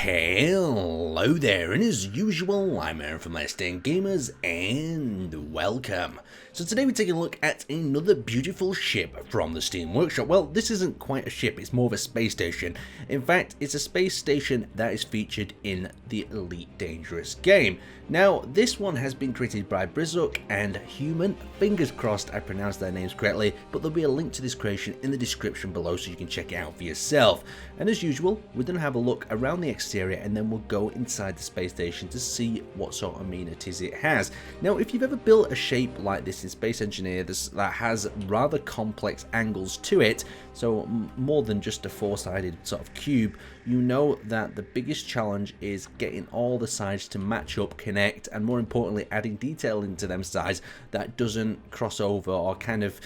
Hello there, and as usual, I'm Aaron from Let's Stay Gamers, and welcome. So today we're taking a look at another beautiful ship from the Steam Workshop. Well, this isn't quite a ship, it's more of a space station. In fact, it's a space station that is featured in the Elite Dangerous game. Now, this one has been created by Brizuk and Human. Fingers crossed I pronounced their names correctly, but there'll be a link to this creation in the description below so you can check it out for yourself. And as usual, we're going to have a look around the exterior and then we'll go inside the space station to see what sort of amenities it has. Now, if you've ever built a shape like this in Space Engineer that has rather complex angles to it, so more than just a four-sided sort of cube, you know that the biggest challenge is getting all the sides to match up, connect, and more importantly adding detail into them sides that doesn't cross over or kind of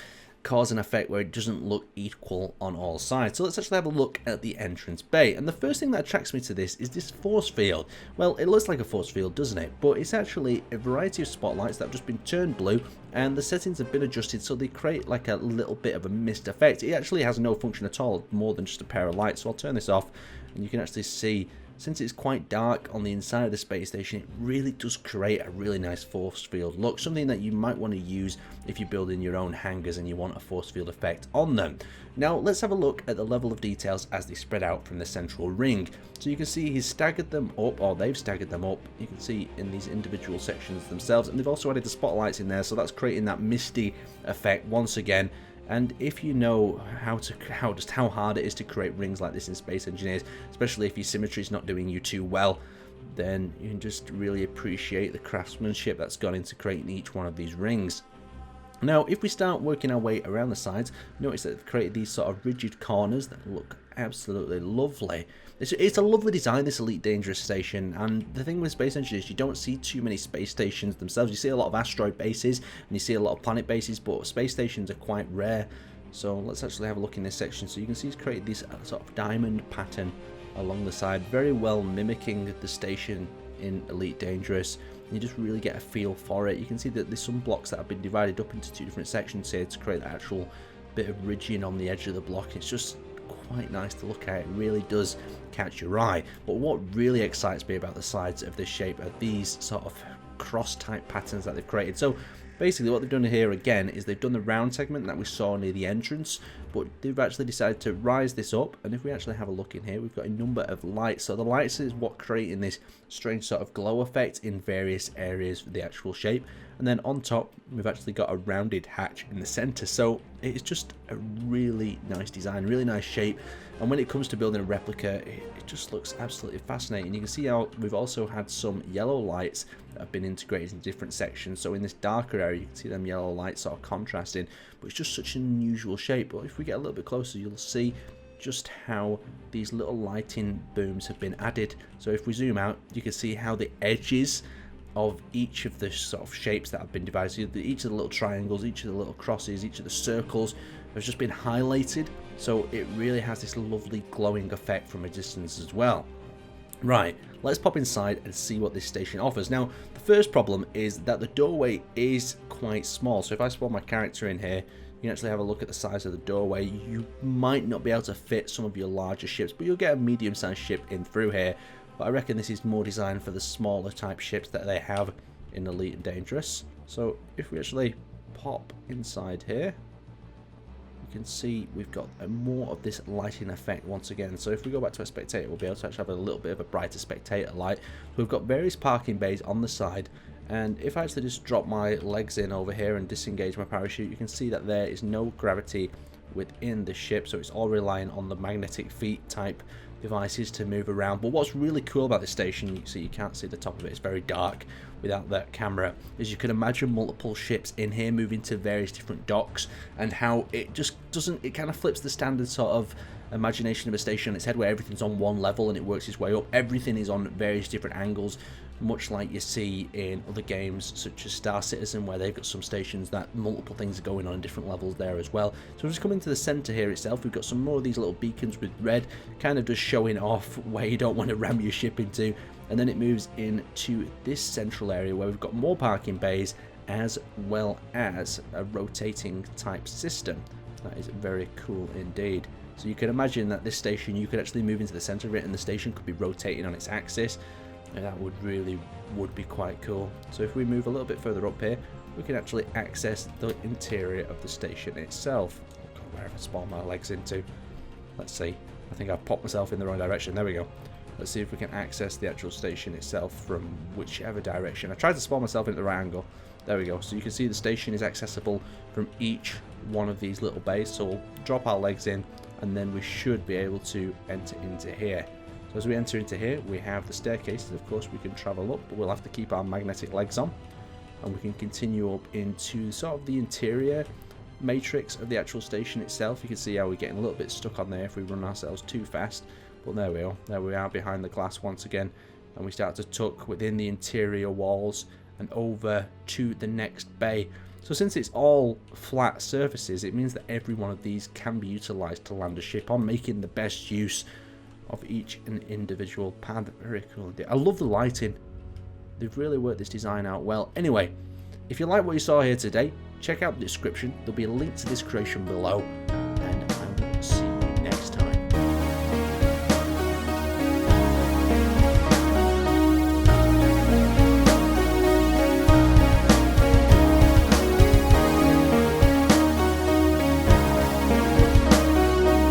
cause an effect where it doesn't look equal on all sides. So let's actually have a look at the entrance bay, and the first thing that attracts me to this is this force field. Well, it looks like a force field, doesn't it? But it's actually a variety of spotlights that have just been turned blue, and the settings have been adjusted so they create like a little bit of a mist effect. It actually has no function at all, more than just a pair of lights. So I'll turn this off and you can actually see, since it's quite dark on the inside of the space station, it really does create a really nice force field look, something that you might want to use if you're building your own hangars and you want a force field effect on them. Now let's have a look at the level of details as they spread out from the central ring. So you can see he's staggered them up, or they've staggered them up, you can see in these individual sections themselves, and they've also added the spotlights in there, so that's creating that misty effect once again. And if you know just how hard it is to create rings like this in Space Engineers, especially if your symmetry is not doing you too well, then you can just really appreciate the craftsmanship that's gone into creating each one of these rings. Now, if we start working our way around the sides, notice that they've created these sort of rigid corners that look absolutely lovely. It's a lovely design, this Elite Dangerous station, and the thing with Space Engineers, you don't see too many space stations themselves. You see a lot of asteroid bases and you see a lot of planet bases, but space stations are quite rare. So let's actually have a look in this section. So you can see he's created this sort of diamond pattern along the side, very well mimicking the station in Elite Dangerous. You just really get a feel for it. You can see that there's some blocks that have been divided up into two different sections here to create the actual bit of ridging on the edge of the block. It's just quite nice to look at. It really does catch your eye. But what really excites me about the sides of this shape are these sort of cross type patterns that they've created. So basically what they've done here again is they've done the round segment that we saw near the entrance, but they've actually decided to rise this up. And if we actually have a look in here, we've got a number of lights. So the lights is what creating this strange sort of glow effect in various areas of the actual shape. And then on top, we've actually got a rounded hatch in the center. So it's just a really nice design, really nice shape. And when it comes to building a replica, it just looks absolutely fascinating. You can see how we've also had some yellow lights that have been integrated in different sections. So in this darker area, you can see them yellow lights sort of contrasting, but it's just such an unusual shape. But if we get a little bit closer, you'll see just how these little lighting booms have been added. So if we zoom out, you can see how the edges of each of the sort of shapes that have been divided, so each of the little triangles, each of the little crosses, each of the circles has just been highlighted, so it really has this lovely glowing effect from a distance as well. Right, let's pop inside and see what this station offers. Now, the first problem is that the doorway is quite small, so if I spawn my character in here, you can actually have a look at the size of the doorway. You might not be able to fit some of your larger ships, but you'll get a medium-sized ship in through here. But I reckon this is more designed for the smaller type ships that they have in Elite and Dangerous. So if we actually pop inside here, you can see we've got more of this lighting effect once again. So if we go back to a spectator, we'll be able to actually have a little bit of a brighter spectator light. We've got various parking bays on the side, and if I actually just drop my legs in over here and disengage my parachute, you can see that there is no gravity within the ship, so it's all relying on the magnetic feet type devices to move around. But what's really cool about this station, you see you can't see the top of it, it's very dark without that camera, is you can imagine multiple ships in here moving to various different docks, and how it just doesn't, it kind of flips the standard sort of imagination of a station on its head where everything's on one level and it works its way up. Everything is on various different angles, much like you see in other games such as Star Citizen, where they've got some stations that multiple things are going on in different levels there as well. So we're just coming to the center here itself. We've got some more of these little beacons with red, kind of just showing off where you don't want to ram your ship into. And then it moves into this central area where we've got more parking bays as well as a rotating type system. That is very cool indeed. So you can imagine that this station, you could actually move into the center of it and the station could be rotating on its axis. And that would be quite cool. So if we move a little bit further up here, we can actually access the interior of the station itself. Oh God, where have I spawned my legs into? Let's see. I think I've popped myself in the wrong direction. There we go. Let's see if we can access the actual station itself from whichever direction. I tried to spawn myself into the right angle. There we go. So you can see the station is accessible from each one of these little bays. So we'll drop our legs in and then we should be able to enter into here. So as we enter into here, we have the staircases. Of course, we can travel up, but we'll have to keep our magnetic legs on. And we can continue up into sort of the interior matrix of the actual station itself. You can see how we're getting a little bit stuck on there if we run ourselves too fast. But there we are. There we are behind the glass once again. And we start to tuck within the interior walls and over to the next bay. So since it's all flat surfaces, it means that every one of these can be utilized to land a ship on, making the best use of each and individual pad. Very cool. I love the lighting. They've really worked this design out well. Anyway, if you like what you saw here today, check out the description. There'll be a link to this creation below.